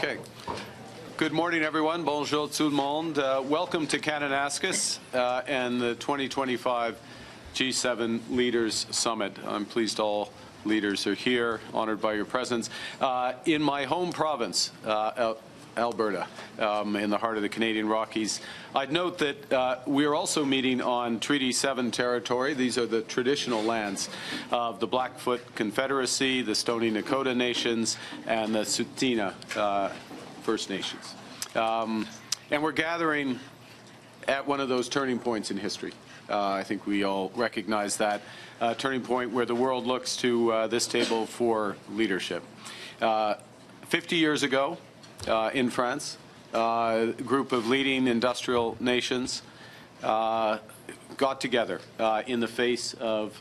Okay. Good morning, everyone. Bonjour tout le monde. Welcome to Kananaskis and the 2025 G7 Leaders Summit. I'm pleased all leaders are here, honored by your presence. In my home province, Alberta, in the heart of the Canadian Rockies, I'd note that we are also meeting on Treaty 7 territory. These are the traditional lands of the Blackfoot Confederacy, the Stoney Nakoda Nations, and the Tsuut'ina First Nations. And we're gathering at one of those turning points in history. I think we all recognize that turning point where the world looks to this table for leadership. 50 years ago, in France, a group of leading industrial nations got together in the face of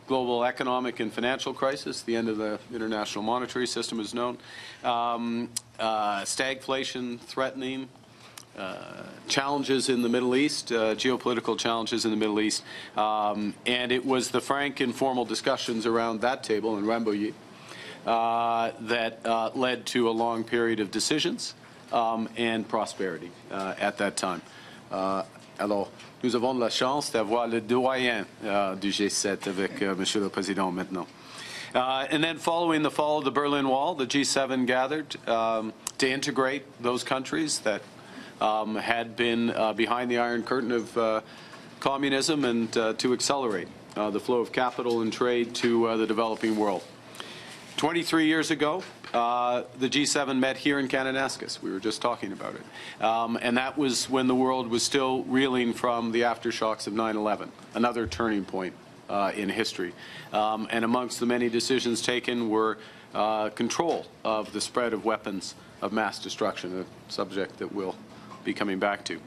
global economic and financial crisis. The end of the international monetary system is known. Stagflation threatening, challenges in the Middle East, geopolitical challenges in the Middle East. And it was the frank, informal discussions around that table in Rambouillet that led to a long period of decisions and prosperity at that time. Alors, nous avons de la chance d'avoir le doyen du G7 avec Monsieur le Président maintenant. And then following the fall of the Berlin Wall, the G7 gathered to integrate those countries that had been behind the Iron Curtain of communism and to accelerate the flow of capital and trade to the developing world. 23 years ago, the G7 met here in Kananaskis. We were just talking about it. And that was when the world was still reeling from the aftershocks of 9/11, another turning point in history. And amongst the many decisions taken were control of the spread of weapons of mass destruction, a subject that we'll be coming back to.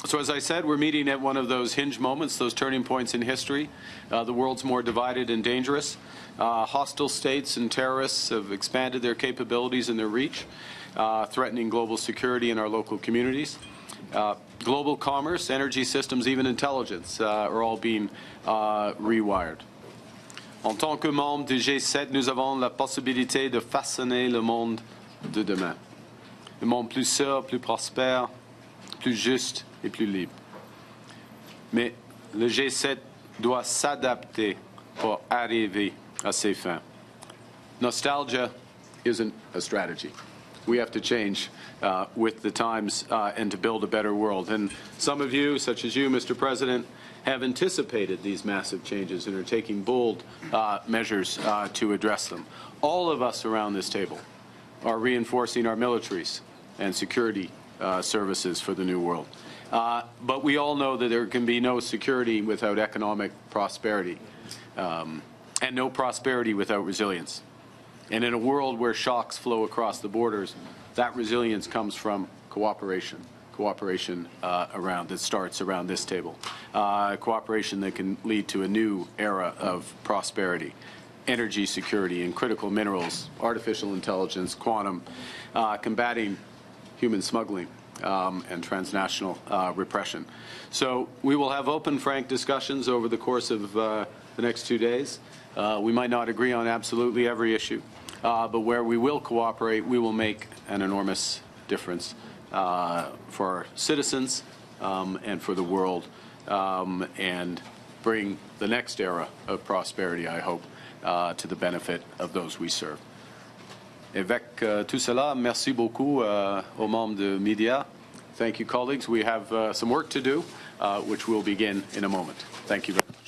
So as I said, we're meeting at one of those hinge moments, those turning points in history. The world's more divided and dangerous. Hostile states and terrorists have expanded their capabilities and their reach, threatening global security in our local communities. Global commerce, energy systems, even intelligence are all being rewired. En tant que membre du G7, nous avons la possibilité de façonner le monde de demain. Le monde plus sûr, plus prospère, plus juste et plus libre. Mais le G7 doit s'adapter pour arriver à ses fins. Nostalgia isn't a strategy. We have to change with the times and to build a better world. And some of you, such as you, Mr. President, have anticipated these massive changes and are taking bold measures to address them. All of us around this table are reinforcing our militaries and security services for the new world. But we all know that there can be no security without economic prosperity, and no prosperity without resilience. And in a world where shocks flow across the borders, that resilience comes from cooperation that starts around this table. Cooperation that can lead to a new era of prosperity, energy security and critical minerals, artificial intelligence, quantum, combating human smuggling, and transnational repression. So we will have open, frank discussions over the course of the next 2 days. We might not agree on absolutely every issue, but where we will cooperate, we will make an enormous difference for our citizens and for the world, and bring the next era of prosperity, I hope, to the benefit of those we serve. Avec tout cela, merci beaucoup aux membres de media. Thank you, colleagues. We have some work to do, which we'll begin in a moment. Thank you very much.